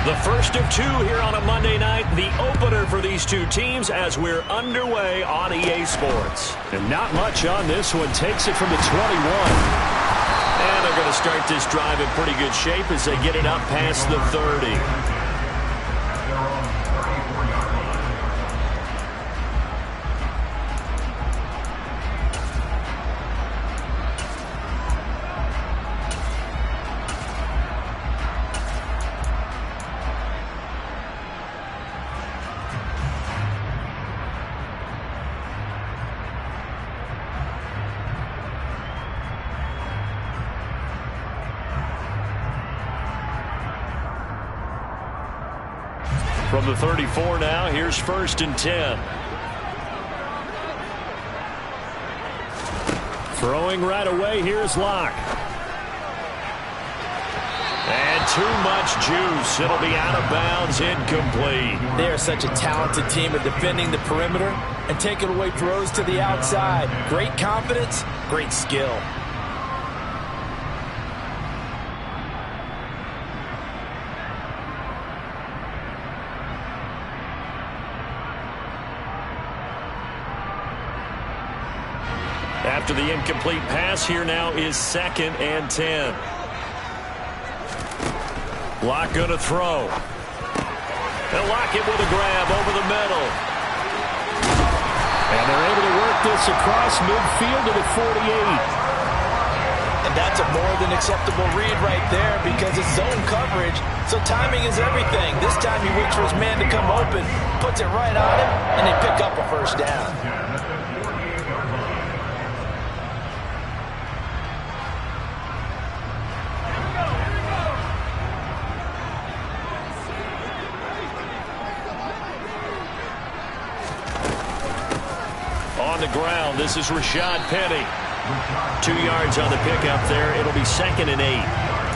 The first of two here on a Monday night, the opener for these two teams as we're underway on EA Sports. And not much on this one. Takes it from the 21. And they're going to start this drive in pretty good shape as they get it up past the 30. From the 34 now, here's 1st and 10. Throwing right away, here's Locke. And too much juice. It'll be out of bounds, incomplete. They are such a talented team at defending the perimeter and taking away throws to the outside. Great confidence, great skill. After the incomplete pass, here now is 2nd and 10. Locke going to throw. They'll lock it with a grab over the middle. And they're able to work this across midfield to the 48. And that's a more than acceptable read right there because it's zone coverage, so timing is everything. This time he waits for his man to come open, puts it right on him, and they pick up a first down. On the ground, this is Rashad Penny. 2 yards on the pickup there. It'll be 2nd and 8.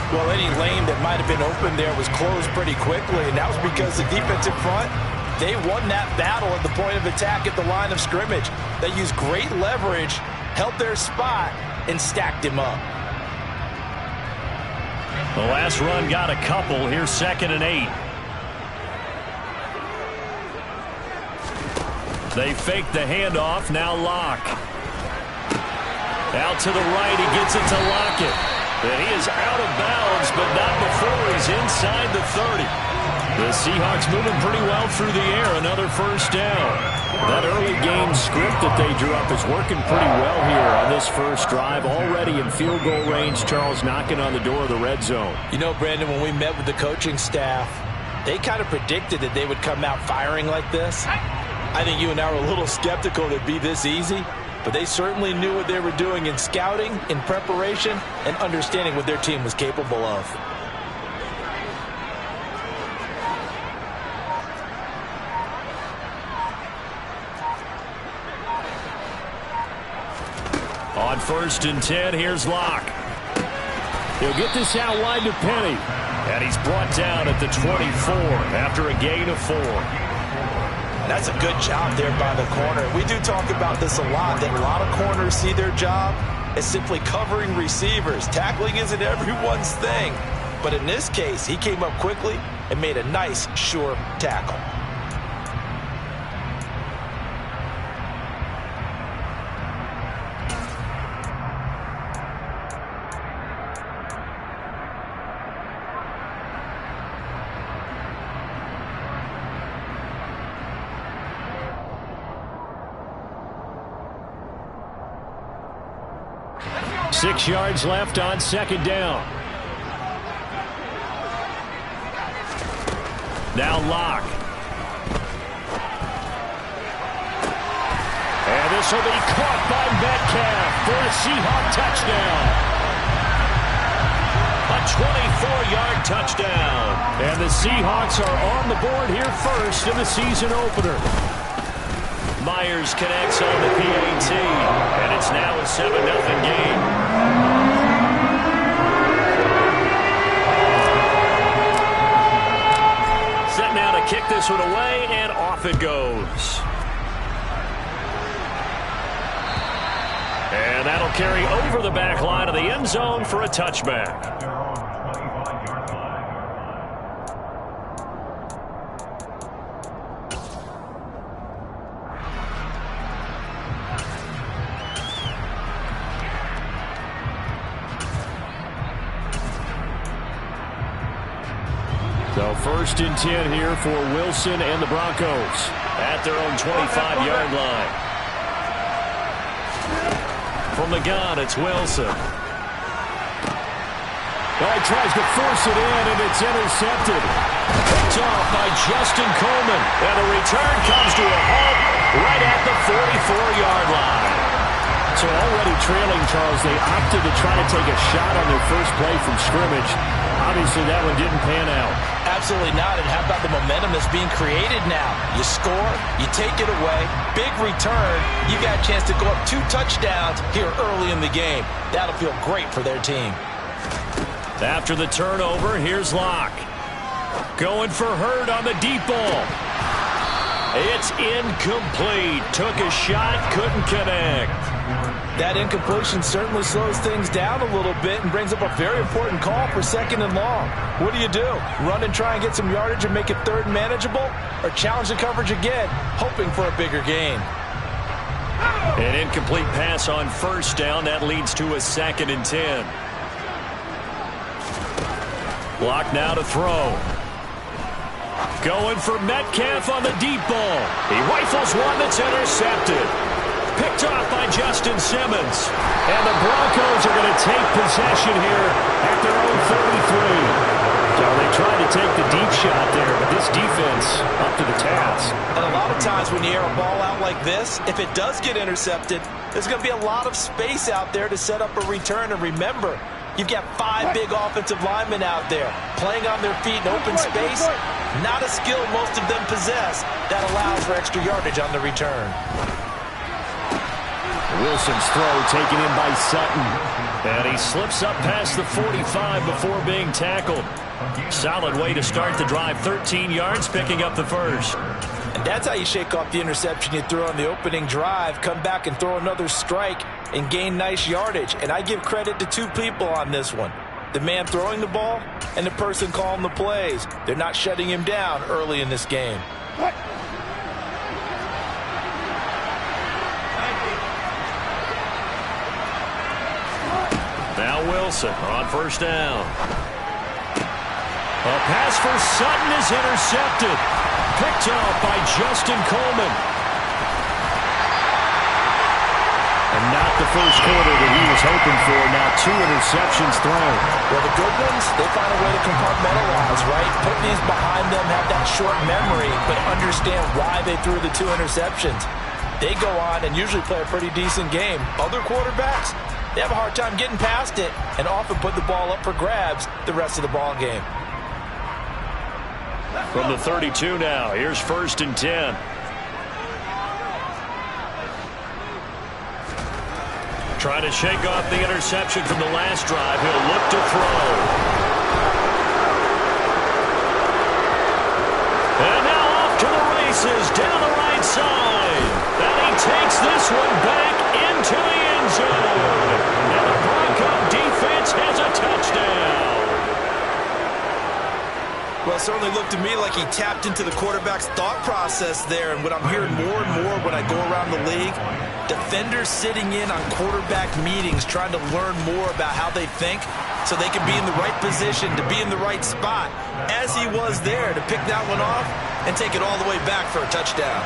Well, any lane that might have been open there was closed pretty quickly, and that was because the defensive front, they won that battle at the point of attack at the line of scrimmage. They used great leverage, held their spot, and stacked him up. The last run got a couple. Here's 2nd and 8. They fake the handoff. Now Locke. Out to the right. He gets it to Lockett. And he is out of bounds, but not before he's inside the 30. The Seahawks moving pretty well through the air. Another first down. That early game script that they drew up is working pretty well here on this first drive. Already in field goal range, Charles, knocking on the door of the red zone. You know, Brandon, when we met with the coaching staff, they kind of predicted that they would come out firing like this. I think you and I were a little skeptical that it'd be this easy, but they certainly knew what they were doing in scouting, in preparation, and understanding what their team was capable of. On 1st and 10, here's Locke. He'll get this out wide to Penny. And he's brought down at the 24 after a gain of 4. That's a good job there by the corner. We do talk about this a lot, that a lot of corners see their job as simply covering receivers. Tackling isn't everyone's thing. But in this case, he came up quickly and made a nice, sure tackle. Six yards left on 2nd down. Now Locke. And this will be caught by Metcalf for a Seahawk touchdown. A 24-yard touchdown. And the Seahawks are on the board here first in the season opener. Myers connects on the PAT, and it's now a 7-0 game. Set now to kick this one away, and off it goes. And that'll carry over the back line of the end zone for a touchback. So 1st and 10 here for Wilson and the Broncos at their own 25-yard line. From the gun, it's Wilson. Oh, he tries to force it in, and it's intercepted. Picked off by Justin Coleman. And the return comes to a halt right at the 44-yard line. So already trailing, Charles, they opted to try to take a shot on their first play from scrimmage. Obviously, that one didn't pan out. Absolutely not. And how about the momentum that's being created now? You score, you take it away, big return. You got a chance to go up 2 touchdowns here early in the game. That'll feel great for their team. After the turnover, here's Locke. Going for Hurd on the deep ball. It's incomplete. Took a shot, couldn't connect. That incompletion certainly slows things down a little bit and brings up a very important call for 2nd and long. What do? Run and try and get some yardage and make it 3rd and manageable? Or challenge the coverage again, hoping for a bigger gain? An incomplete pass on 1st down. That leads to a 2nd and 10. Locke now to throw. Going for Metcalf on the deep ball. He rifles one that's intercepted. Picked off by Justin Simmons. And the Broncos are going to take possession here at their own 33. So they tried to take the deep shot there, but this defense up to the task. And a lot of times when you air a ball out like this, if it does get intercepted, there's going to be a lot of space out there to set up a return. And remember, you've got 5 big offensive linemen out there playing on their feet in open space. Not a skill most of them possess that allows for extra yardage on the return. Wilson's throw taken in by Sutton. And he slips up past the 45 before being tackled. Solid way to start the drive. 13 yards, picking up the first. And that's how you shake off the interception you threw on the opening drive. Come back and throw another strike and gain nice yardage. And I give credit to 2 people on this one. The man throwing the ball and the person calling the plays. They're not shutting him down early in this game. Now Wilson on 1st down. A pass for Sutton is intercepted. Picked off by Justin Coleman. And not the first quarter that he was hoping for. Now 2 interceptions thrown. Well, the good ones, they find a way to compartmentalize, right? Put these behind them, have that short memory, but understand why they threw the 2 interceptions. They go on and usually play a pretty decent game. Other quarterbacks, they have a hard time getting past it and often put the ball up for grabs the rest of the ball game. From the 32 now, here's 1st and 10. Trying to shake off the interception from the last drive. He'll look to throw. And now off to the races down the right side. And he takes this one back into the end zone. And the Bronco defense has a touchdown. Well, it certainly looked to me like he tapped into the quarterback's thought process there. And what I'm hearing more and more when I go around the league, defenders sitting in on quarterback meetings trying to learn more about how they think so they can be in the right position to be in the right spot, as he was there to pick that one off and take it all the way back for a touchdown.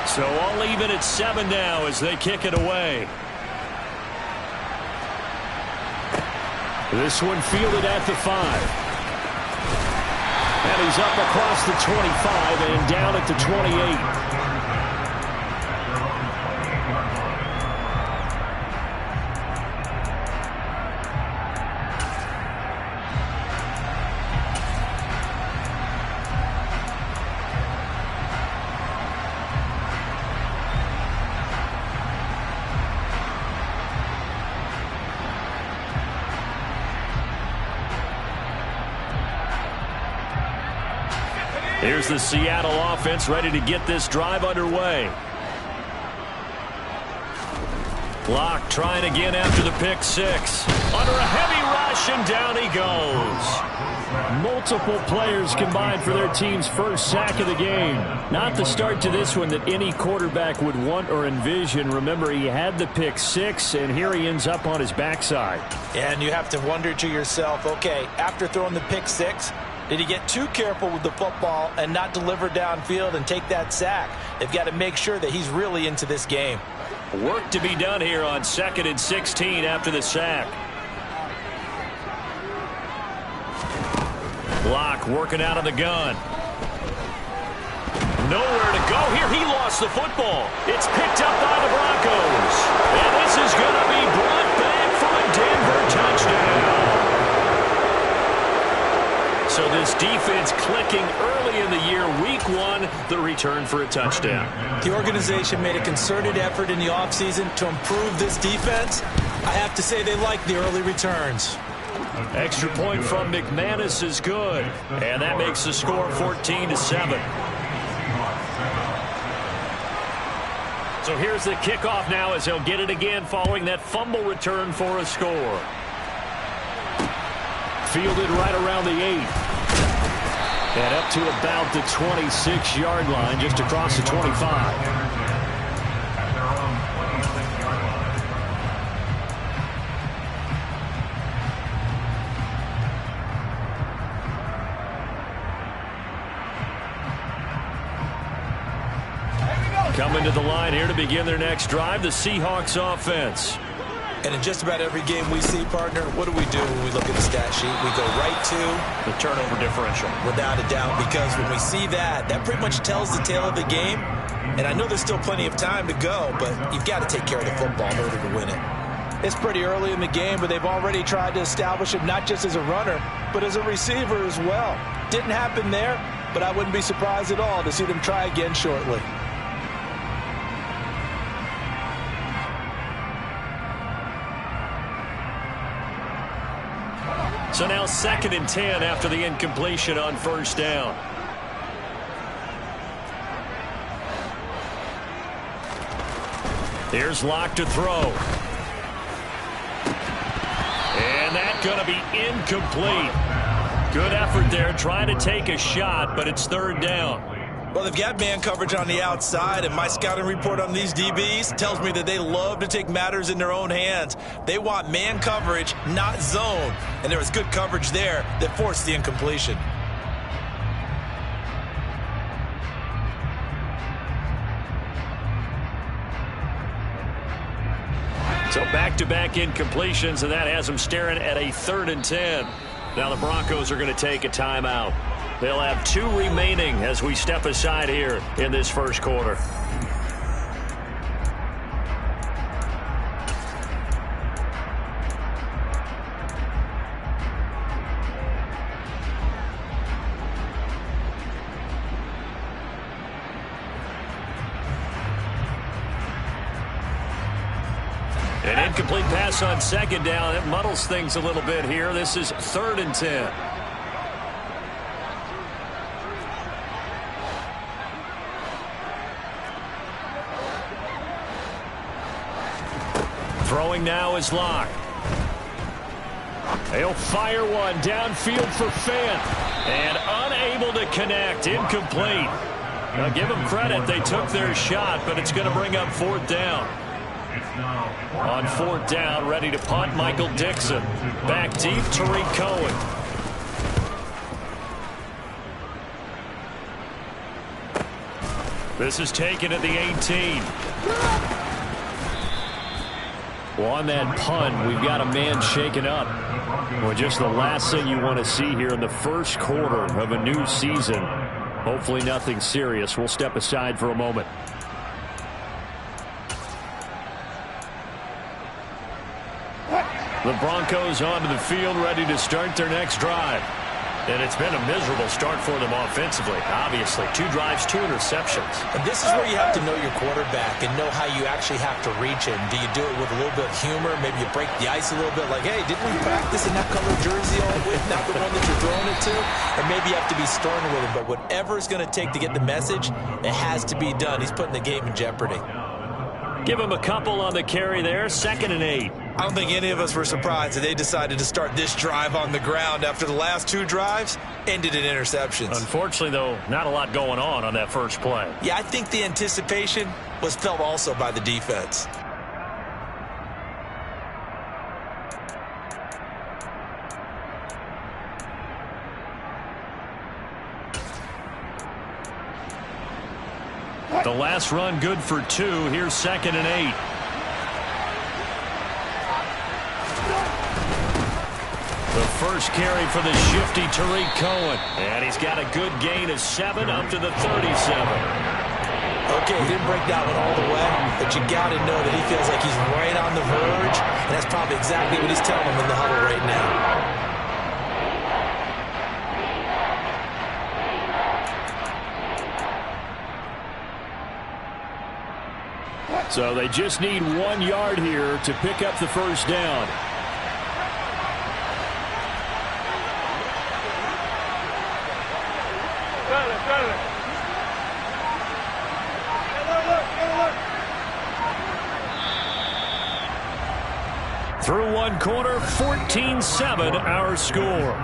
So all even at 7 now as they kick it away. This one fielded at the 5. And he's up across the 25 and down at the 28. Here's the Seattle offense ready to get this drive underway. Locke trying again after the pick 6. Under a heavy rush, and down he goes. Multiple players combined for their team's first sack of the game. Not the start to this one that any quarterback would want or envision. Remember, he had the pick 6, and here he ends up on his backside. And you have to wonder to yourself, okay, after throwing the pick 6, Did he get too careful with the football and not deliver downfield and take that sack? They've got to make sure that he's really into this game. Work to be done here on 2nd and 16 after the sack. Locke working out of the gun. Nowhere to go here. He lost the football. It's picked up by the Broncos. And this is going to be brought back for a Denver touchdown. So this defense clicking early in the year. Week 1, the return for a touchdown. The organization made a concerted effort in the offseason to improve this defense. I have to say they like the early returns. Extra point from McManus is good. And that makes the score 14-7. So here's the kickoff now as he'll get it again following that fumble return for a score. Fielded right around the 8. And up to about the 26-yard line, just across the 25. Coming to the line here to begin their next drive, the Seahawks offense. And in just about every game we see, partner, what do when we look at the stat sheet? We go right to the turnover differential. Without a doubt, because when we see that, that pretty much tells the tale of the game. And I know there's still plenty of time to go, but you've got to take care of the football in order to win it. It's pretty early in the game, but they've already tried to establish him not just as a runner, but as a receiver as well. Didn't happen there, but I wouldn't be surprised at all to see them try again shortly. So now 2nd and 10 after the incompletion on first down. Here's Locke to throw. And that's going to be incomplete. Good effort there, trying to take a shot, but it's 3rd down. Well, they've got man coverage on the outside, and my scouting report on these DBs tells me that they love to take matters in their own hands. They want man coverage, not zone. And there was good coverage there that forced the incompletion. So back-to-back incompletions, and that has them staring at a 3rd and 10. Now the Broncos are going to take a timeout. They'll have 2 remaining as we step aside here in this first quarter. An incomplete pass on 2nd down. It muddles things a little bit here. This is 3rd and 10. Throwing now is Locke. He'll fire one downfield for Fant. And unable to connect. Incomplete. Now give them credit. They took their shot, but it's going to bring up 4th down. On 4th down, ready to punt, Michael Dixon. Back deep, Tariq Cohen. This is taken at the 18. Well, on that punt, we've got a man shaken up. Well, just the last thing you want to see here in the first quarter of a new season. Hopefully nothing serious. We'll step aside for a moment. The Broncos onto the field, ready to start their next drive. And it's been a miserable start for them offensively. Obviously, 2 drives, 2 interceptions. And this is where you have to know your quarterback and know how you actually have to reach him. Do you do it with a little bit of humor? Maybe you break the ice a little bit like, hey, didn't we practice in that color jersey all week? Not the one that you're throwing it to? Or maybe you have to be stern with him. But whatever it's going to take to get the message, it has to be done. He's putting the game in jeopardy. Give him a couple on the carry there. 2nd and 8. I don't think any of us were surprised that they decided to start this drive on the ground after the last 2 drives ended in interceptions. Unfortunately, though, not a lot going on that first play. Yeah, I think the anticipation was felt also by the defense. The last run good for 2. Here's 2nd and 8. The first carry for the shifty Tariq Cohen. And he's got a good gain of 7 up to the 37. Okay, he didn't break that one all the way, but you got to know that he feels like he's right on the verge, and that's probably exactly what he's telling him in the huddle right now. So they just need 1 yard here to pick up the first down. Through 1 quarter, 14-7 our score.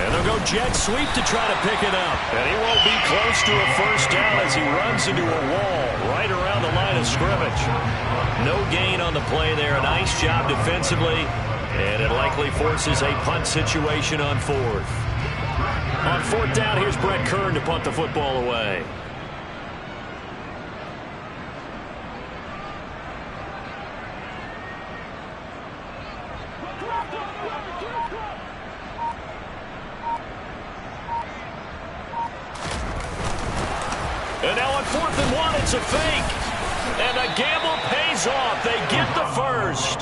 And they'll go jet sweep to try to pick it up. And he won't be close to a first down as he runs into a wall right around the line of scrimmage. No gain on the play there. A nice job defensively. And it likely forces a punt situation on 4th. On 4th down, here's Brett Kern to punt the football away. And now on 4th and 1, it's a fake. And the gamble pays off. They get the first.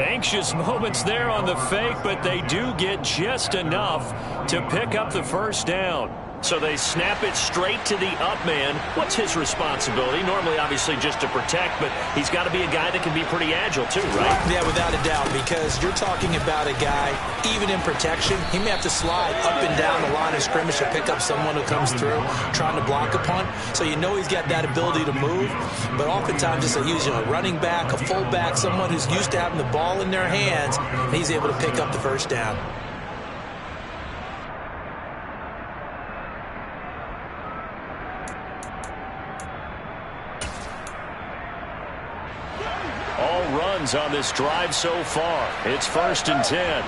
Anxious moments there on the fake, but they do get just enough to pick up the first down. So they snap it straight to the up man. What's his responsibility? Normally, obviously, just to protect, but he's got to be a guy that can be pretty agile too, right? Yeah, without a doubt, because you're talking about a guy, even in protection, he may have to slide up and down the line of scrimmage to pick up someone who comes through trying to block a punt. So you know he's got that ability to move, but oftentimes it's a running back, a fullback, someone who's used to having the ball in their hands, and he's able to pick up the first down. On this drive so far. It's 1st and 10.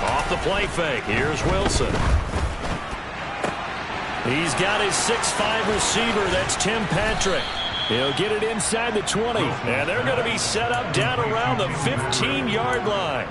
Off the play fake. Here's Wilson. He's got his 6'5" receiver. That's Tim Patrick. He'll get it inside the 20. And they're going to be set up down around the 15-yard line.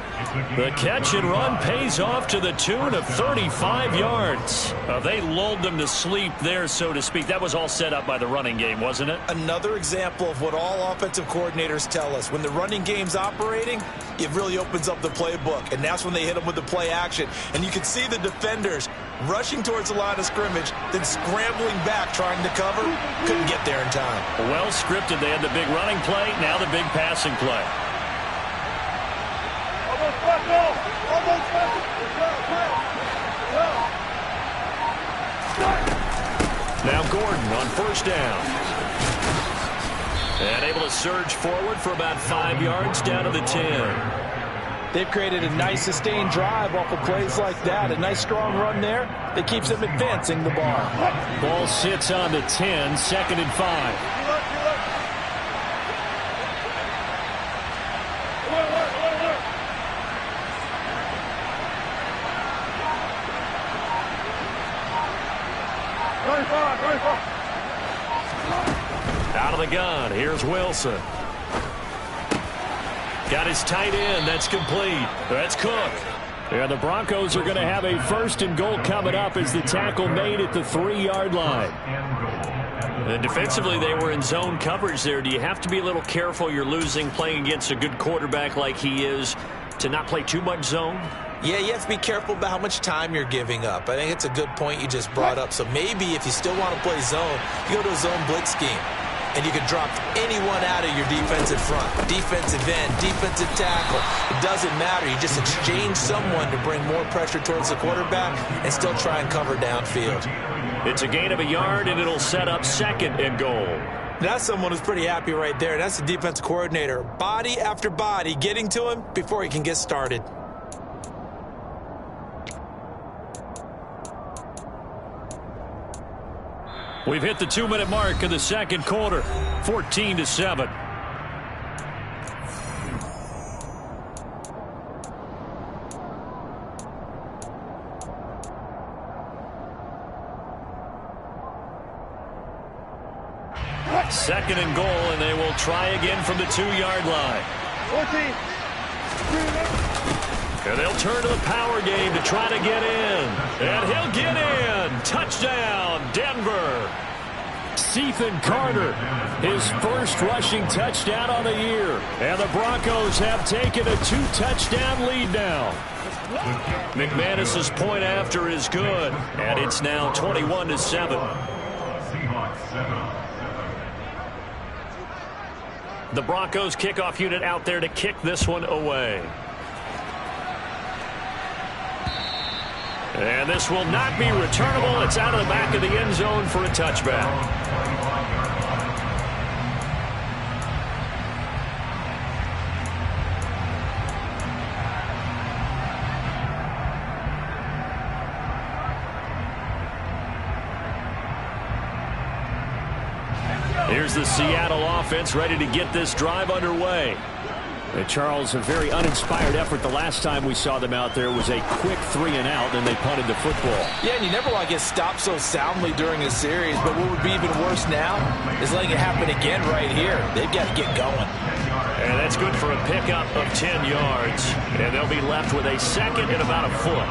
The catch and run pays off to the tune of 35 yards. They lulled them to sleep there, so to speak. That was all set up by the running game, wasn't it? Another example of what all offensive coordinators tell us. When the running game's operating, it really opens up the playbook. And that's when they hit them with the play action. And you can see the defenders rushing towards the line of scrimmage, then scrambling back trying to cover. Couldn't get there in time. Well scripted. They had the big running play, now the big passing play. Now Gordon on 1st down. And able to surge forward for about 5 yards down to the 10. They've created a nice sustained drive off of plays like that. A nice strong run there that keeps them advancing the ball. Ball sits on the 10, 2nd and 5. Out of the gun, here's Wilson. Got his tight end, that's complete. That's Cook. And the Broncos are going to have a 1st and goal coming up as the tackle made at the 3-yard line. And defensively, they were in zone coverage there. Do you have to be a little careful? You're losing, playing against a good quarterback like he is, to not play too much zone? Yeah, you have to be careful about how much time you're giving up. I think it's a good point you just brought up. So maybe if you still want to play zone, you go to a zone blitz scheme. And you can drop anyone out of your defensive front. Defensive end, defensive tackle. It doesn't matter. You just exchange someone to bring more pressure towards the quarterback and still try and cover downfield. It's a gain of a yard, and it'll set up 2nd and goal. That's someone who's pretty happy right there. That's the defensive coordinator. Body after body getting to him before he can get started. We've hit the 2-minute mark of the 2nd quarter, 14-7. Second and goal, and they will try again from the 2-yard line. 14. And they'll turn to the power game to try to get in. And he'll get in. Touchdown, Denver. Ethan Carter, his first rushing touchdown on the year. And the Broncos have taken a 2-touchdown lead now. McManus's point after is good. And it's now 21-7. The Broncos kickoff unit out there to kick this one away. And this will not be returnable. It's out of the back of the end zone for a touchback. Here's the Seattle offense ready to get this drive underway. Charles, a very uninspired effort the last time we saw them out there was a quick 3-and-out, and they punted the football. Yeah, and you never want to get stopped so soundly during a series, but what would be even worse now is letting it happen again right here. They've got to get going. And that's good for a pickup of 10 yards, and they'll be left with a 2nd and about a foot.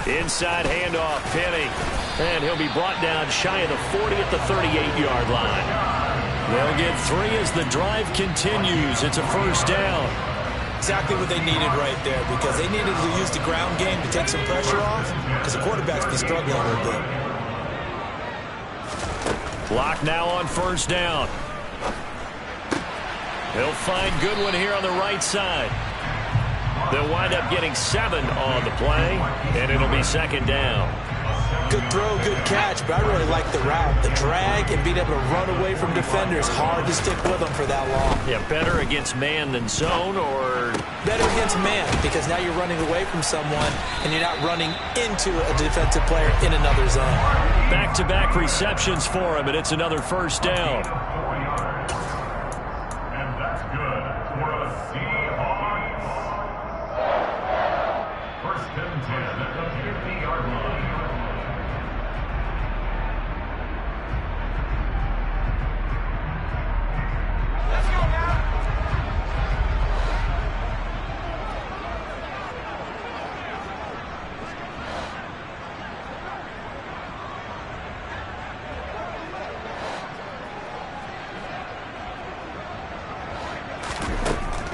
Inside handoff, Penny. And he'll be brought down shy of the 40 at the 38-yard line. They'll get 3 as the drive continues. It's a first down. Exactly what they needed right there, because they needed to use the ground game to take some pressure off, because the quarterback's been struggling a little bit. Block now on first down. He'll find Goodwin here on the right side. They'll wind up getting 7 on the play, and it'll be 2nd down. Good throw, good catch, but I really like the route. The drag and being able to run away from defenders, hard to stick with them for that long. Yeah, better against man than zone, or? Better against man, because now you're running away from someone, and you're not running into a defensive player in another zone. Back-to-back receptions for him, and it's another first down. And that's good for the Seahawks. First and 10 at the 50-yard line. Let's go now.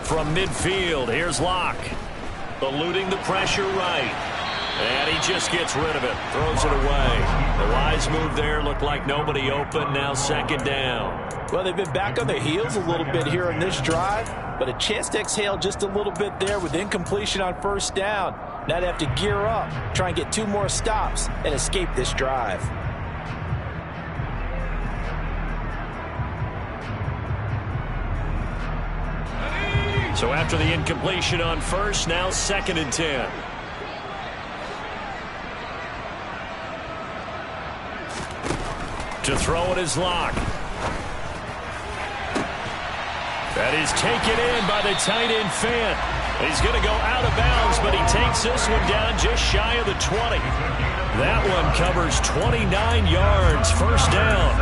From midfield, here's Locke. Eluding the pressure right. And he just gets rid of it. Throws it away. The wise move there looked like nobody open. Now 2nd down. Well, they've been back on their heels a little bit here in this drive, but a chance to exhale just a little bit there with incompletion on first down. Now they have to gear up, try and get 2 more stops, and escape this drive. So after the incompletion on first, now 2nd and 10. To throw it is Locke. That is taken in by the tight end Fant. He's going to go out of bounds, but he takes this one down just shy of the 20. That one covers 29 yards. First down.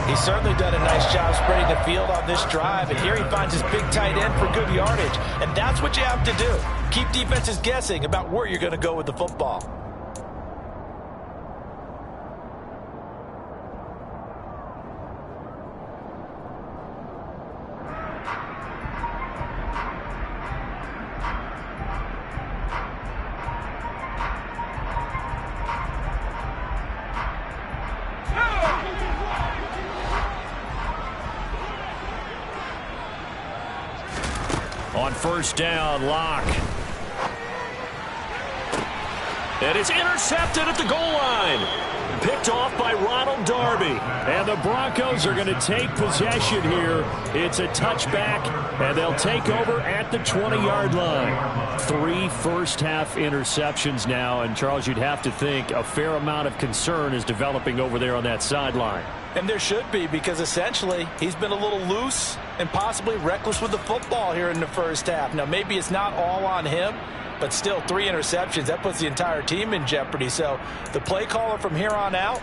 He's certainly done a nice job spreading the field on this drive, and here he finds his big tight end for good yardage. And that's what you have to do. Keep defenses guessing about where you're going to go with the football. first down. Lock. And it's intercepted at the goal line. Picked off by Ronald Darby. And the Broncos are going to take possession here. It's a touchback, and they'll take over at the 20-yard line. 3 first-half interceptions now, and Charles, you'd have to think a fair amount of concern is developing over there on that sideline. And there should be, because essentially he's been a little loose and possibly reckless with the football here in the first half. Now, maybe it's not all on him, but still 3 interceptions. That puts the entire team in jeopardy. So the play caller from here on out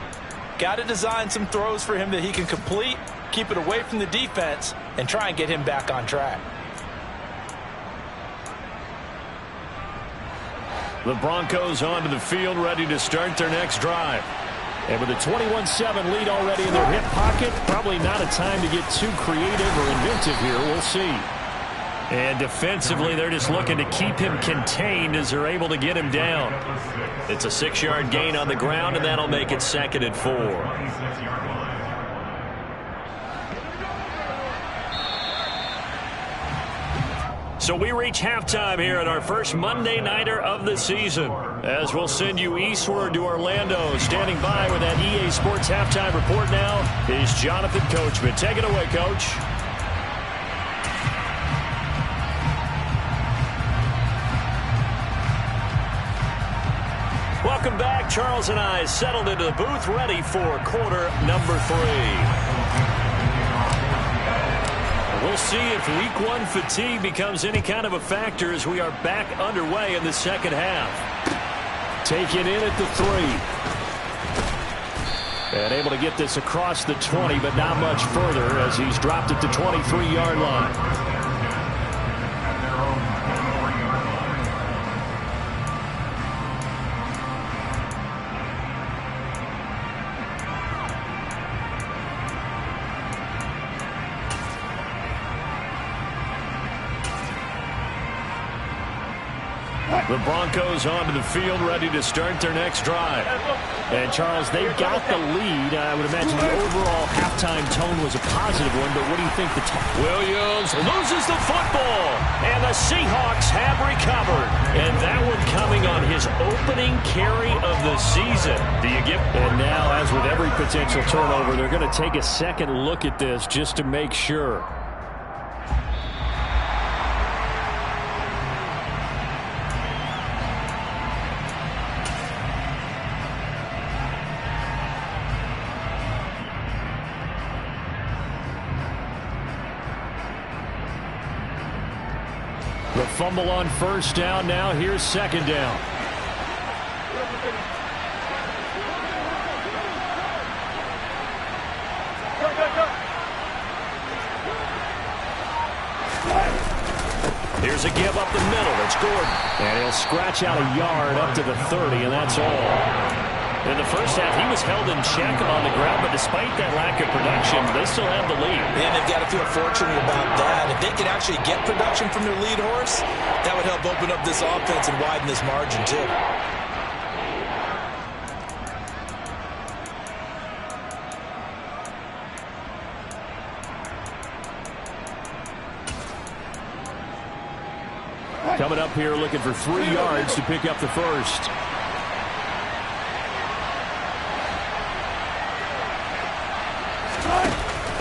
got to design some throws for him that he can complete, keep it away from the defense, and try and get him back on track. The Broncos onto the field, ready to start their next drive. And with a 21-7 lead already in their hip pocket, probably not a time to get too creative or inventive here. We'll see. And defensively, they're just looking to keep him contained as they're able to get him down. It's a 6-yard gain on the ground, and that'll make it 2nd and 4. So we reach halftime here at our first Monday Nighter of the season, as we'll send you eastward to Orlando. Standing by with that EA Sports Halftime Report now is Jonathan Coachman. Take it away, Coach. Welcome back. Charles and I settled into the booth, ready for quarter number 3. We'll see if week 1 fatigue becomes any kind of a factor as we are back underway in the second half. Taken in at the 3. And able to get this across the 20, but not much further as he's dropped at the 23-yard line. The Broncos onto the field, ready to start their next drive. And, Charles, they've got the lead. I would imagine the overall halftime tone was a positive one, but what do you think the Williams loses the football, and the Seahawks have recovered. And that one coming on his opening carry of the season. Do you give? And now, as with every potential turnover, they're going to take a second look at this just to make sure. The fumble on first down. Now here's second down. Here's a give up the middle. It's Gordon. And he'll scratch out a yard up to the 30, and that's all. In the first half, he was held in check on the ground, but despite that lack of production, they still have the lead. And they've got to feel fortunate about that. If they can actually get production from their lead horse, that would help open up this offense and widen this margin, too. Coming up here looking for 3 yards to pick up the first.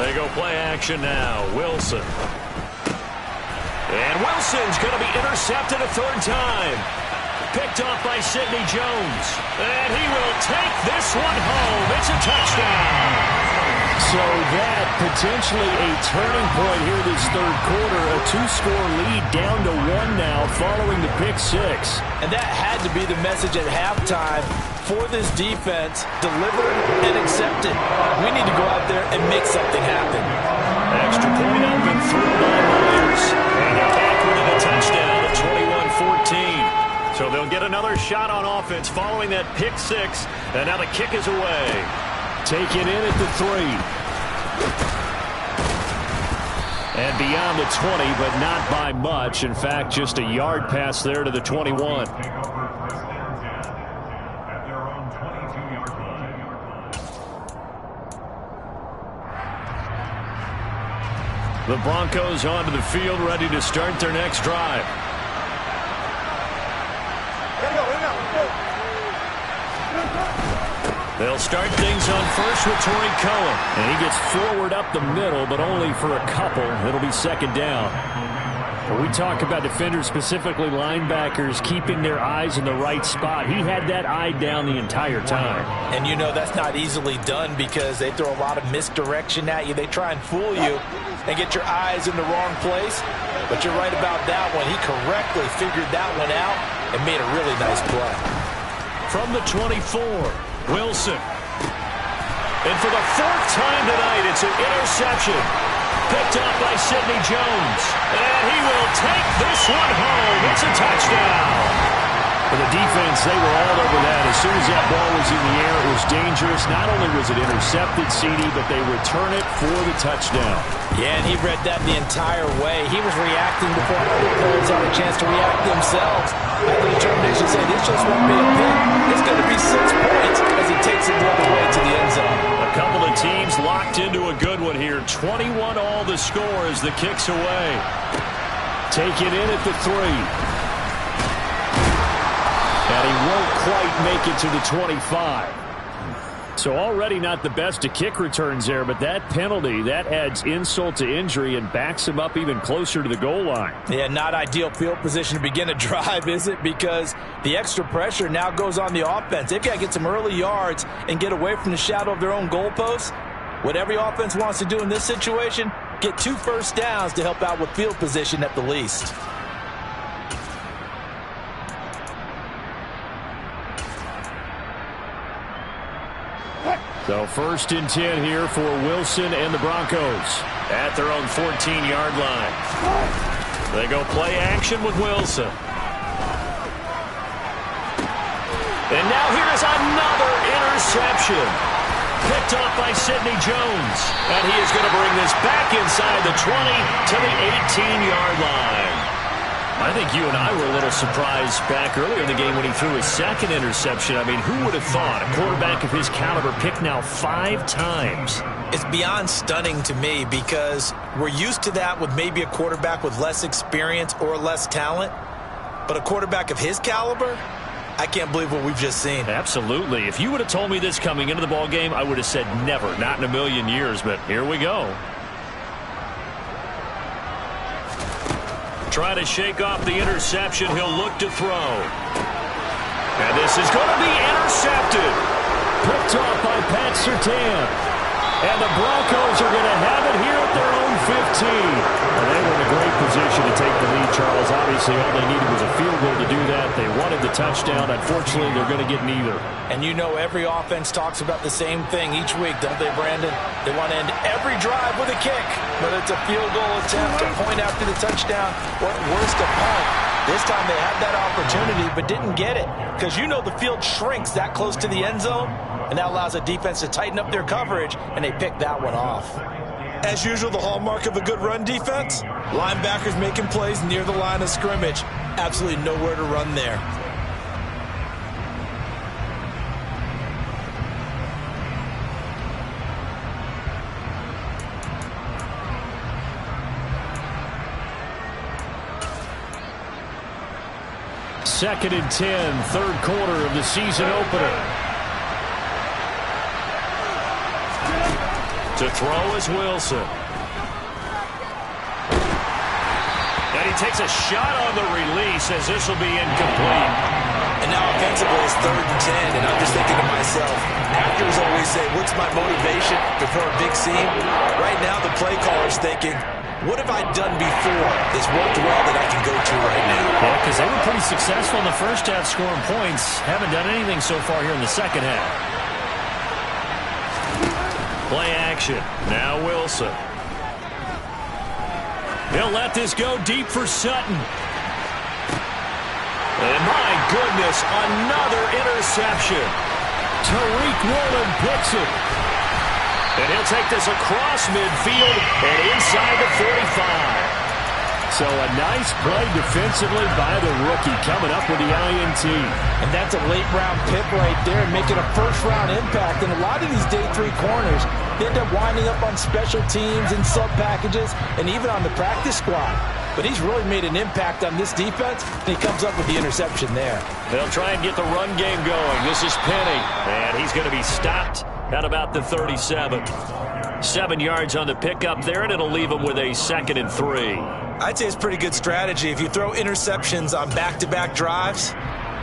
They go play action now. Wilson. And Wilson's going to be intercepted a 3rd time. Picked off by Sidney Jones. And he will take this one home. It's a touchdown. So that potentially a turning point here this 3rd quarter. A 2-score lead down to 1 now following the pick 6. And that had to be the message at halftime for this defense. Delivered and accepted. We need to go out there and make something happen. Extra point up and through by Myers. And they're back with a touchdown at 21-14. So they'll get another shot on offense following that pick 6. And now the kick is away. Taken in at the 3. And beyond the 20, but not by much. In fact, just a yard pass there to the 21. The Broncos onto the field, ready to start their next drive. They'll start things on first with Torrey Cohen. And he gets forward up the middle, but only for a couple. It'll be second down. When we talk about defenders, specifically linebackers, keeping their eyes in the right spot, he had that eye down the entire time. And you know that's not easily done because they throw a lot of misdirection at you. They try and fool you and get your eyes in the wrong place. But you're right about that one. He correctly figured that one out and made a really nice play. From the 24, Wilson. And for the fourth time tonight, it's an interception. Picked up by Sidney Jones. And he will take this one home. It's a touchdown. For the defense, they were all over that. As soon as that ball was in the air, it was dangerous. Not only was it intercepted, CD, but they return it for the touchdown. Yeah, and he read that the entire way. He was reacting before other players had a chance to react themselves. Had the determination to say, this just won't be a pick. It's going to be 6 points as he takes it the other way to the end zone. A couple of teams locked into a good one here. 21 all the score as the kick's away. Take it in at the 3. And he won't quite make it to the 25. So already not the best of kick returns there, but that penalty, that adds insult to injury and backs him up even closer to the goal line. Yeah, not ideal field position to begin a drive, is it? Because the extra pressure now goes on the offense. They've got to get some early yards and get away from the shadow of their own goalposts. What every offense wants to do in this situation, get 2 first downs to help out with field position at the least. So first and 10 here for Wilson and the Broncos at their own 14-yard line. They go play action with Wilson. And now here's another interception. Picked up by Sidney Jones. And he is going to bring this back inside the 20 to the 18-yard line. I think you and I were a little surprised back earlier in the game when he threw his second interception. I mean, who would have thought a quarterback of his caliber picked now 5 times? It's beyond stunning to me because we're used to that with maybe a quarterback with less experience or less talent. But a quarterback of his caliber, I can't believe what we've just seen. Absolutely. If you would have told me this coming into the ball game, I would have said never, not in a million years. But here we go. Try to shake off the interception. He'll look to throw. And this is going to be intercepted. Picked off by Pat Surtain. And the Broncos are going to have it here at their own 15. And they were in a great position to take the lead, Charles. Obviously, all they needed was a field goal to do that. They wanted the touchdown. Unfortunately, they're going to get neither. And you know every offense talks about the same thing each week, don't they, Brandon? They want to end every drive with a kick. Whether it's a field goal attempt, a point after the touchdown, or at worst, a punt. This time they had that opportunity but didn't get it. Because you know the field shrinks that close to the end zone. And that allows a defense to tighten up their coverage, and they pick that one off. As usual, the hallmark of a good run defense, linebackers making plays near the line of scrimmage. Absolutely nowhere to run there. Second and 10, third quarter of the season opener. To throw is Wilson. And he takes a shot on the release as this will be incomplete. And now offensively it's 3rd and 10, and I'm just thinking to myself, actors always say, what's my motivation before a big scene? Right now the play caller's thinking, what have I done before that's worked well that I can go to right now? Yeah, because they were pretty successful in the first half scoring points. Haven't done anything so far here in the second half. Play action. Now Wilson. He'll let this go deep for Sutton. And my goodness, another interception. Tariq Woolen picks it. And he'll take this across midfield and inside the 45. So a nice play defensively by the rookie coming up with the INT. And that's a late-round pick right there, making a first-round impact. And a lot of these day 3 corners, they end up winding up on special teams and sub-packages and even on the practice squad. But he's really made an impact on this defense, and he comes up with the interception there. They'll try and get the run game going. This is Penny, and he's going to be stopped at about the 37. 7 yards on the pickup there, and it'll leave him with a 2nd and 3. I'd say it's pretty good strategy. If you throw interceptions on back-to-back drives,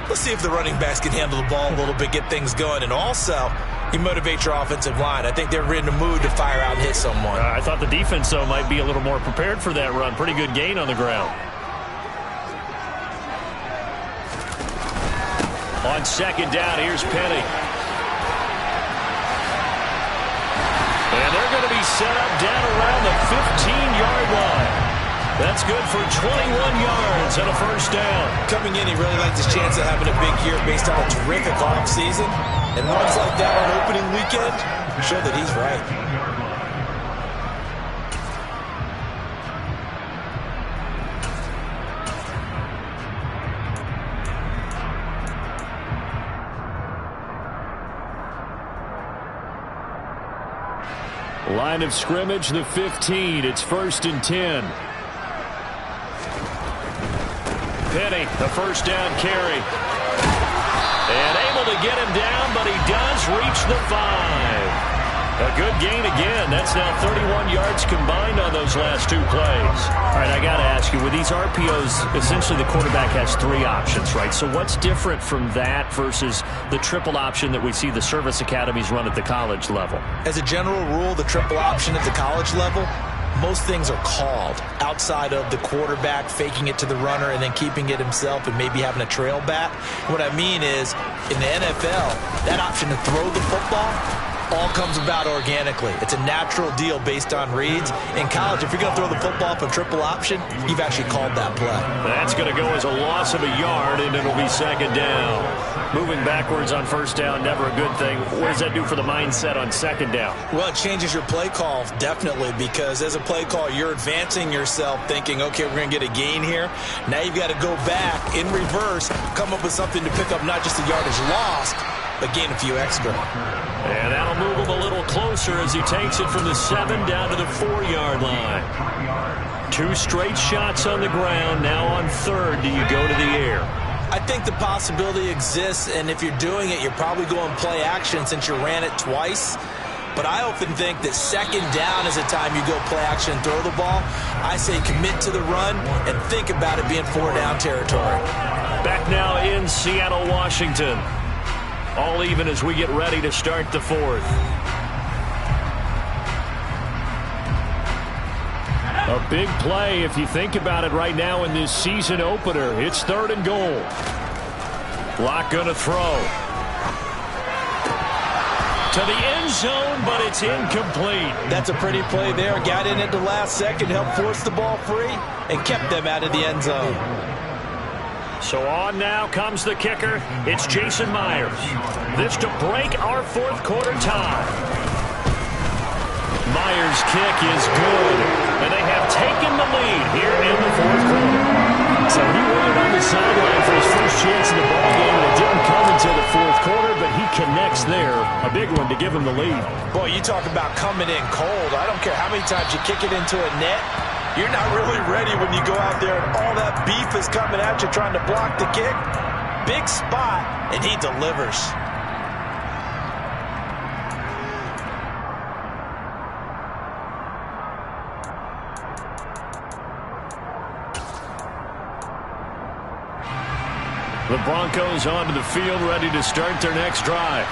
let's see if the running backs can handle the ball a little bit, get things going. And also, you motivate your offensive line. I think they're in the mood to fire out and hit someone. I thought the defense, though, might be a little more prepared for that run. Pretty good gain on the ground. On 2nd down, here's Penny. And they're going to be set up down around the 15-yard line. That's good for 21 yards and a first down. Coming in, he really liked his chance of having a big year based on a terrific offseason. And runs like that on opening weekend show that he's right. Line of scrimmage, the 15. It's 1st and 10. Penny, the first down carry. And able to get him down, but he does reach the 5. A good gain again. That's now 31 yards combined on those last 2 plays. All right, I got to ask you, with these RPOs, essentially the quarterback has 3 options, right? So what's different from that versus the triple option that we see the service academies run at the college level? As a general rule, the triple option at the college level, most things are called outside of the quarterback faking it to the runner and then keeping it himself and maybe having a trail back. What I mean is, in the NFL, that option to throw the football all comes about organically. It's a natural deal based on reads. In college, if you're going to throw the football for triple option, you've actually called that play. That's going to go as a loss of a yard, and it'll be 2nd down. Moving backwards on 1st down, never a good thing. What does that do for the mindset on 2nd down? Well, it changes your play call, definitely, because as a play call, you're advancing yourself thinking, okay, we're going to get a gain here. Now you've got to go back in reverse, come up with something to pick up not just the yardage lost, but gain a few extra. And that'll move him a little closer as he takes it from the 7 down to the 4-yard line. 2 straight shots on the ground. Now on 3rd, do you go to the air? I think the possibility exists, and if you're doing it, you're probably going play action since you ran it twice. But I often think that 2nd down is the time you go play action and throw the ball. I say commit to the run and think about it being 4-down territory. Back now in Seattle, Washington. All even as we get ready to start the 4th. A big play if you think about it right now in this season opener. It's 3rd and goal. Lock gonna throw. To the end zone, but it's incomplete. That's a pretty play there. Got in at the last second, helped force the ball free, and kept them out of the end zone. So on now comes the kicker. It's Jason Myers. This to break our 4th quarter tie. Myers' kick is good, and they have taken the lead here in the 4th quarter. So he waited on the sideline for his first chance in the ballgame, and it didn't come until the 4th quarter, but he connects there. A big one to give him the lead. Boy, you talk about coming in cold. I don't care how many times you kick it into a net. You're not really ready when you go out there and all that beef is coming at you trying to block the kick. Big spot, and he delivers. The Broncos onto the field, ready to start their next drive.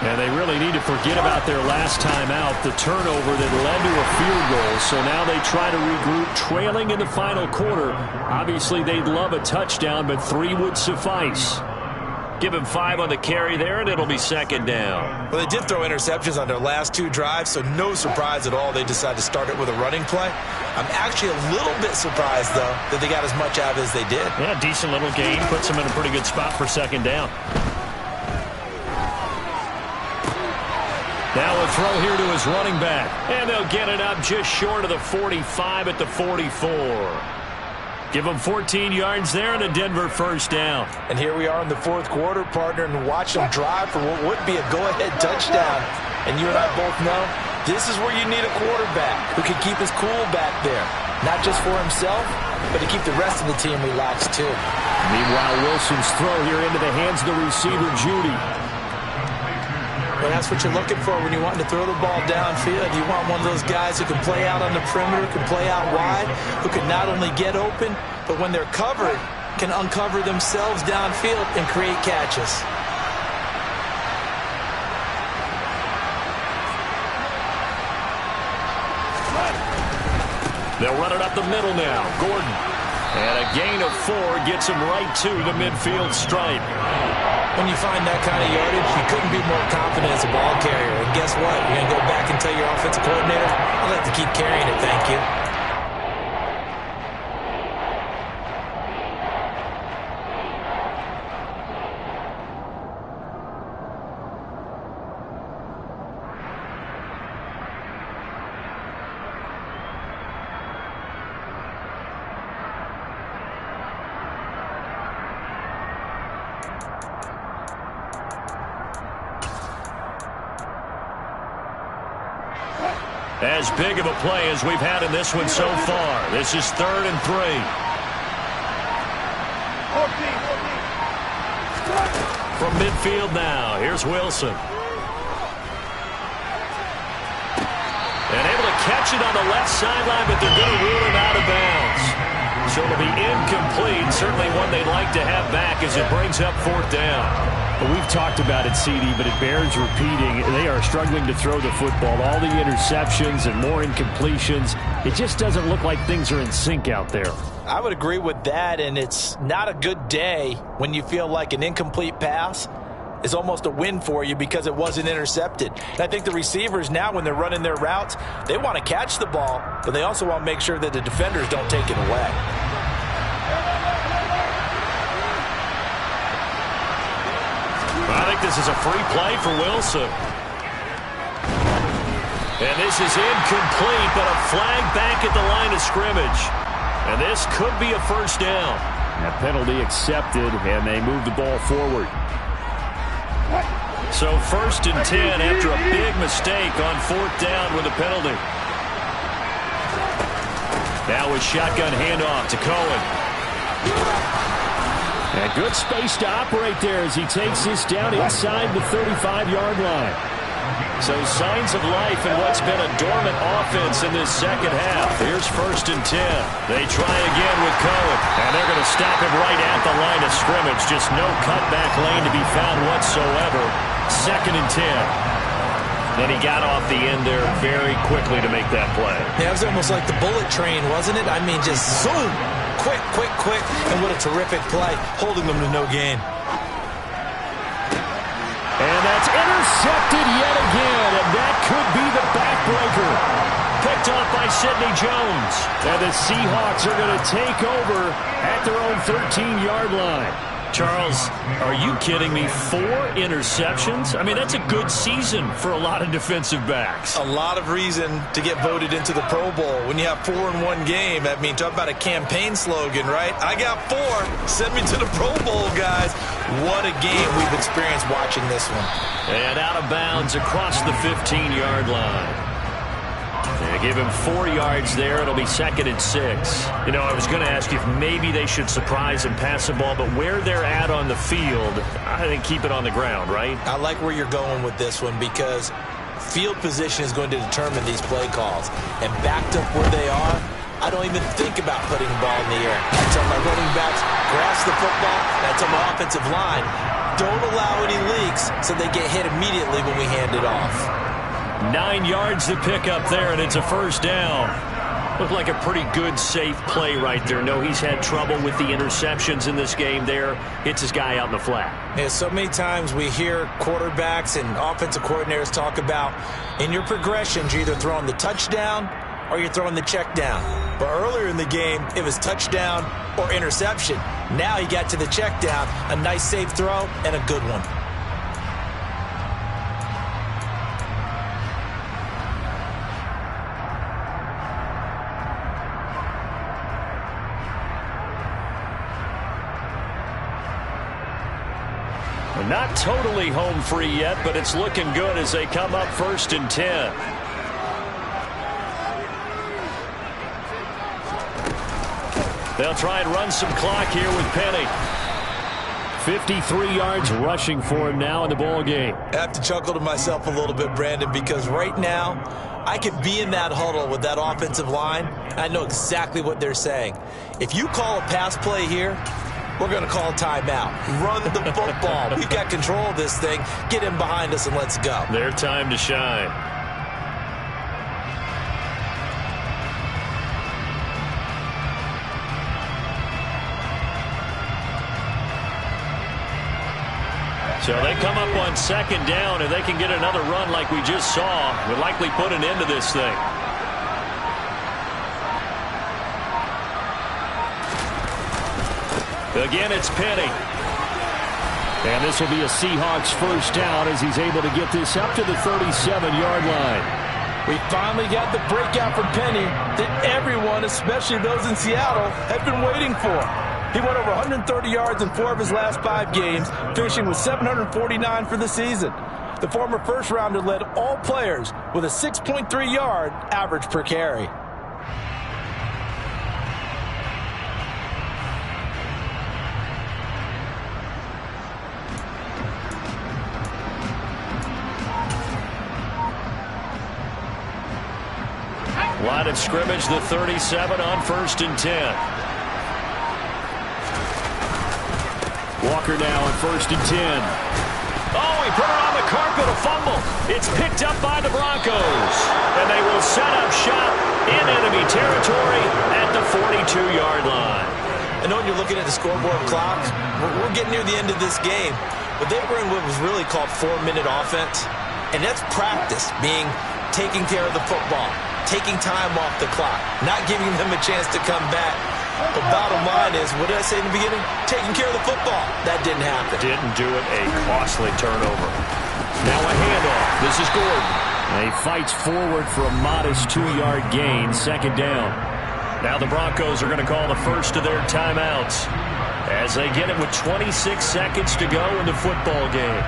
And they really need to forget about their last time out, the turnover that led to a field goal. So now they try to regroup, trailing in the final quarter. Obviously, they'd love a touchdown, but 3 would suffice. Give him 5 on the carry there, and it'll be 2nd down. Well, they did throw interceptions on their last 2 drives, so no surprise at all they decided to start it with a running play. I'm actually a little bit surprised, though, that they got as much out as they did. Yeah, decent little gain. Puts them in a pretty good spot for 2nd down. Now a throw here to his running back. And they'll get it up just short of the 45 at the 44. Give them 14 yards there and a Denver first down. And here we are in the fourth quarter, partner, and watch them drive for what would be a go-ahead touchdown. And you and I both know this is where you need a quarterback who can keep his cool back there. Not just for himself, but to keep the rest of the team relaxed too. Meanwhile, Wilson's throw here into the hands of the receiver, Judy. Well, that's what you're looking for when you want to throw the ball downfield. You want one of those guys who can play out on the perimeter, can play out wide, who can not only get open, but when they're covered, can uncover themselves downfield and create catches. They'll run it up the middle now. Gordon. And a gain of 4 gets him right to the midfield stripe. When you find that kind of yardage, you couldn't be more confident as a ball carrier. And guess what? You're going to go back and tell your offensive coordinator, I'd like to keep carrying it, thank you. As big of a play as we've had in this one so far. This is 3rd and 3. From midfield now, here's Wilson. And able to catch it on the left sideline, but they're going to rule him out of bounds. So it'll be incomplete. Certainly one they'd like to have back as it brings up 4th down. Well, we've talked about it, CD, but it bears repeating. They are struggling to throw the football. All the interceptions and more incompletions. It just doesn't look like things are in sync out there. I would agree with that, and it's not a good day when you feel like an incomplete pass is almost a win for you because it wasn't intercepted. And I think the receivers now, when they're running their routes, they want to catch the ball, but they also want to make sure that the defenders don't take it away. I think this is a free play for Wilson. And this is incomplete, but a flag back at the line of scrimmage. And this could be a first down. That penalty accepted, and they move the ball forward. So 1st and 10 after a big mistake on 4th down with a penalty. Now with shotgun handoff to Cohen. And good space to operate there as he takes this down inside the 35-yard line. So signs of life in what's been a dormant offense in this second half. Here's 1st and 10. They try again with Cohen. And they're going to stop him right at the line of scrimmage. Just no cutback lane to be found whatsoever. 2nd and 10. Then he got off the end there very quickly to make that play. Yeah, it was almost like the bullet train, wasn't it? I mean, just zoom. Quick, quick, quick. And what a terrific play, holding them to no gain. And that's intercepted yet again, and that could be the backbreaker. Picked off by Sidney Jones. And the Seahawks are going to take over at their own 13-yard line. Charles, are you kidding me? 4 interceptions? I mean, that's a good season for a lot of defensive backs. A lot of reason to get voted into the Pro Bowl. When you have 4 in one game, I mean, talk about a campaign slogan, right? I got 4. Send me to the Pro Bowl, guys. What a game we've experienced watching this one. And out of bounds across the 15-yard line. They give him 4 yards there. It'll be 2nd and 6. You know, I was going to ask you if maybe they should surprise and pass the ball, but where they're at on the field, I think keep it on the ground, right? I like where you're going with this one because field position is going to determine these play calls. And backed up where they are, I don't even think about putting the ball in the air. I tell my running backs, grasp the football, and I tell my offensive line, don't allow any leaks so they get hit immediately when we hand it off. 9 yards to pick up there, and it's a first down. Looked like a pretty good, safe play right there. No, he's had trouble with the interceptions in this game there. Hits his guy out in the flat. Yeah, so many times we hear quarterbacks and offensive coordinators talk about in your progressions, you're either throwing the touchdown or you're throwing the check down. But earlier in the game, it was touchdown or interception. Now he got to the check down, a nice safe throw, and a good one. Not totally home free yet, but it's looking good as they come up 1st and 10. They'll try and run some clock here with Penny. 53 yards rushing for him now in the ball game. I have to chuckle to myself a little bit, Brandon, because right now I could be in that huddle with that offensive line. I know exactly what they're saying. If you call a pass play here, we're going to call a timeout. Run the football. We've got control of this thing. Get in behind us and let's go. Their time to shine. So they come up on 2nd down, and they can get another run like we just saw. Would likely put an end to this thing. Again, it's Penny. And this will be a Seahawks 1st down as he's able to get this up to the 37-yard line. We finally got the breakout from Penny that everyone, especially those in Seattle, have been waiting for. He went over 130 yards in 4 of his last 5 games, finishing with 749 for the season. The former first-rounder led all players with a 6.3-yard average per carry. Line of scrimmage, the 37 on 1st and 10. Walker now on 1st and 10. Oh, he put it on the carpet, a fumble. It's picked up by the Broncos. And they will set up shop in enemy territory at the 42-yard line. I know when you're looking at the scoreboard clock, we're getting near the end of this game, but they were in what was really called 4-minute offense. And that's practice, being taking care of the football, taking time off the clock, not giving them a chance to come back. The bottom line is, what did I say in the beginning? Taking care of the football. That didn't happen. Didn't do it. A costly turnover. Now a handoff. This is Gordon. And he fights forward for a modest 2-yard gain. 2nd down. Now the Broncos are going to call the first of their timeouts as they get it with 26 seconds to go in the football game.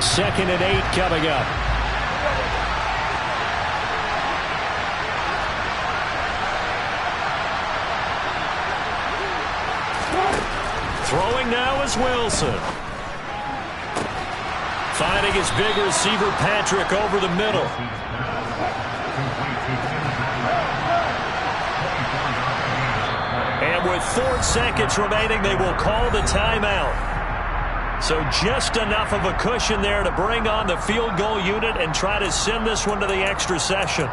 Second and 8 coming up. Throwing now is Wilson. Finding his big receiver Patrick over the middle. And with 4 seconds remaining, they will call the timeout. So just enough of a cushion there to bring on the field goal unit and try to send this one to the extra session.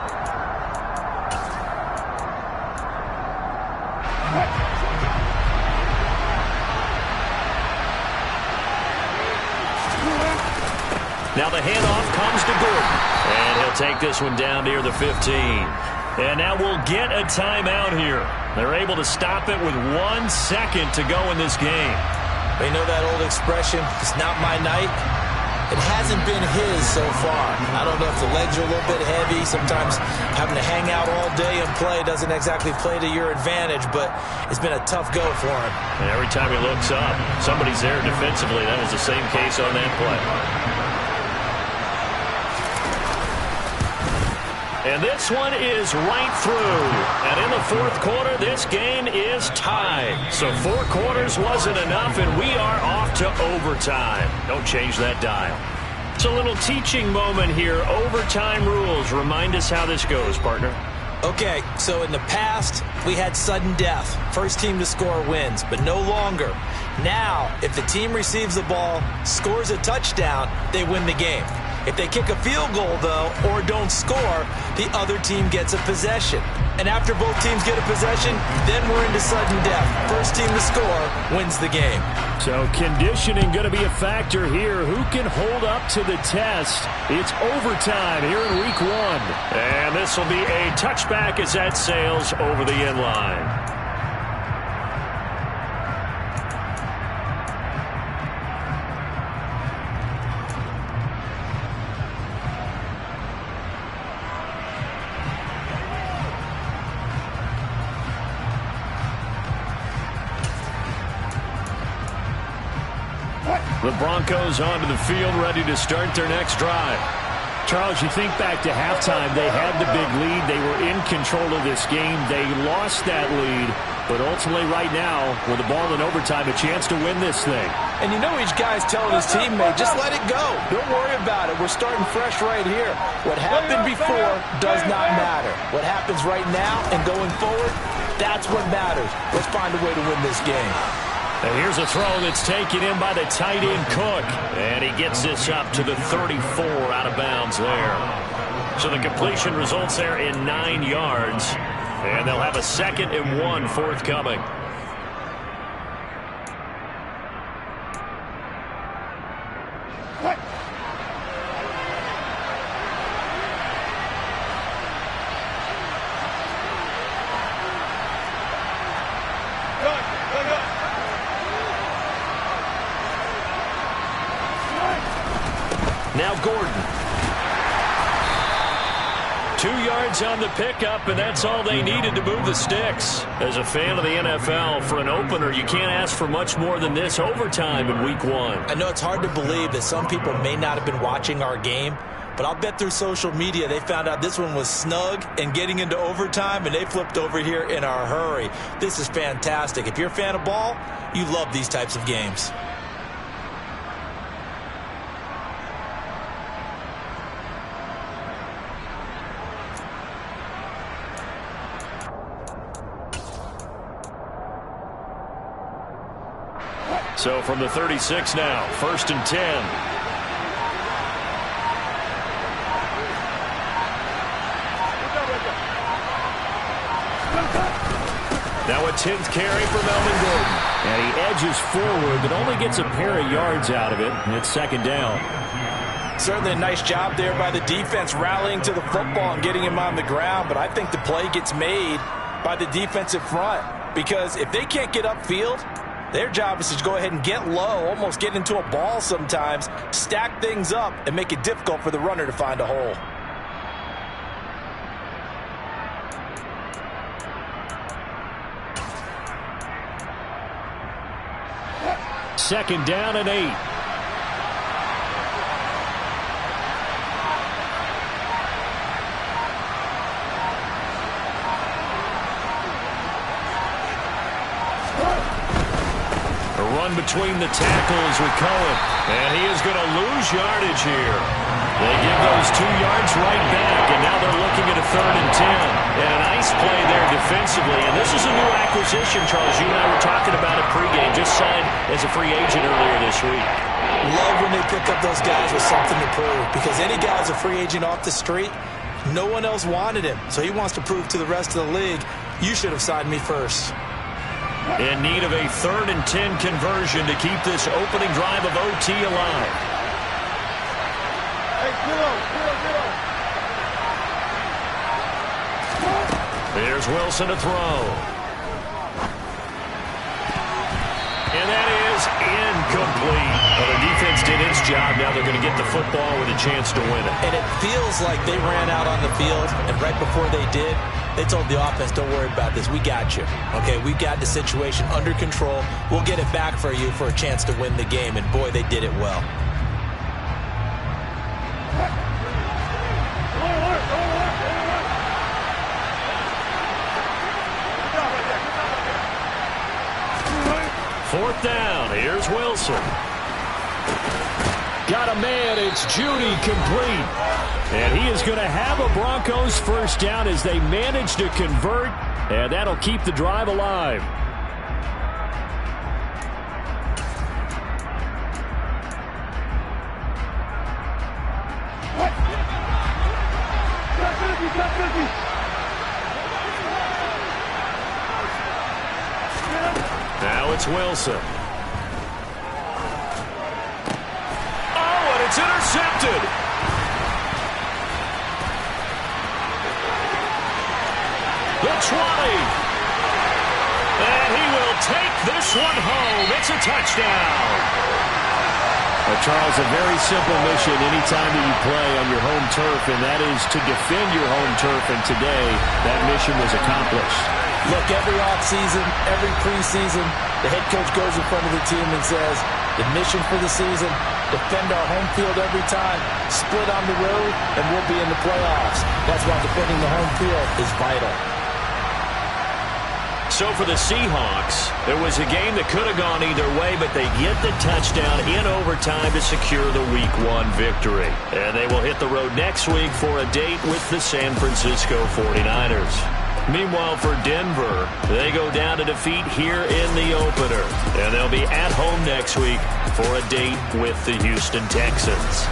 Now the handoff comes to Gordon. And he'll take this one down near the 15. And now we'll get a timeout here. They're able to stop it with 1 second to go in this game. You know that old expression, it's not my night? It hasn't been his so far. I don't know if the legs are a little bit heavy. Sometimes having to hang out all day and play doesn't exactly play to your advantage, but it's been a tough go for him. And every time he looks up, somebody's there defensively. That was the same case on that play. And this one is right through. And in the 4th quarter, this game is tied. So 4 quarters wasn't enough, and we are off to overtime. Don't change that dial. It's a little teaching moment here. Overtime rules. Remind us how this goes, partner. Okay, so in the past, we had sudden death. First team to score wins, but no longer. Now, if the team receives the ball, scores a touchdown, they win the game. If they kick a field goal, though, or don't score, the other team gets a possession. And after both teams get a possession, then we're into sudden death. First team to score wins the game. So conditioning going to be a factor here. Who can hold up to the test? It's overtime here in week 1. And this will be a touchback as that sails over the end line. The Broncos onto the field, ready to start their next drive. Charles, you think back to halftime, they had the big lead. They were in control of this game. They lost that lead, but ultimately right now, with the ball in overtime, a chance to win this thing. And you know each guy's telling his teammate, just let it go. Don't worry about it. We're starting fresh right here. What happened before does not matter. What happens right now and going forward, that's what matters. Let's find a way to win this game. And here's a throw that's taken in by the tight end Cook. And he gets this up to the 34 out of bounds there. So the completion results there in 9 yards. And they'll have a 2nd and 1 forthcoming. Now Gordon. 2 yards on the pickup, and that's all they needed to move the sticks. As a fan of the NFL, for an opener, you can't ask for much more than this overtime in Week 1. I know it's hard to believe that some people may not have been watching our game, but I'll bet through social media they found out this one was snug and getting into overtime, and they flipped over here in a hurry. This is fantastic. If you're a fan of ball, you love these types of games. So from the 36 now, 1st and 10. Now a 10th carry for Melvin Gordon. And he edges forward, but only gets a pair of yards out of it. And it's 2nd down. Certainly a nice job there by the defense rallying to the football and getting him on the ground. But I think the play gets made by the defensive front. Because if they can't get upfield, their job is to go ahead and get low, almost get into a ball sometimes, stack things up, and make it difficult for the runner to find a hole. Second down and 8. Between the tackles with Cohen. And he is going to lose yardage here. They give those 2 yards right back, and now they're looking at a 3rd and 10. And a nice play there defensively. And this is a new acquisition, Charles. You and I were talking about it pregame. Just signed as a free agent earlier this week. Love when they pick up those guys with something to prove. Because any guy's a free agent off the street, no one else wanted him. So he wants to prove to the rest of the league, you should have signed me first. In need of a 3rd and 10 conversion to keep this opening drive of OT alive. Here's Wilson to throw. And that is incomplete. Well, the defense did its job. Now they're going to get the football with a chance to win it. And it feels like they ran out on the field, and right before they did, they told the offense, don't worry about this. We got you. Okay, we got the situation under control. We'll get it back for you for a chance to win the game. And, boy, they did it well. Fourth down. Here's Wilson. Got a man. It's Judy, complete. And he is going to have a Broncos first down as they manage to convert. And that'll keep the drive alive. Now it's Wilson. Oh, and it's intercepted. The 20. And he will take this one home. It's a touchdown. Charles, a very simple mission anytime that you play on your home turf, and that is to defend your home turf, and today that mission was accomplished. Look, every offseason, every preseason, the head coach goes in front of the team and says, the mission for the season, defend our home field every time, split on the road, and we'll be in the playoffs. That's why defending the home field is vital. So for the Seahawks, it was a game that could have gone either way, but they get the touchdown in overtime to secure the Week 1 victory. And they will hit the road next week for a date with the San Francisco 49ers. Meanwhile, for Denver, they go down to defeat here in the opener. And they'll be at home next week for a date with the Houston Texans.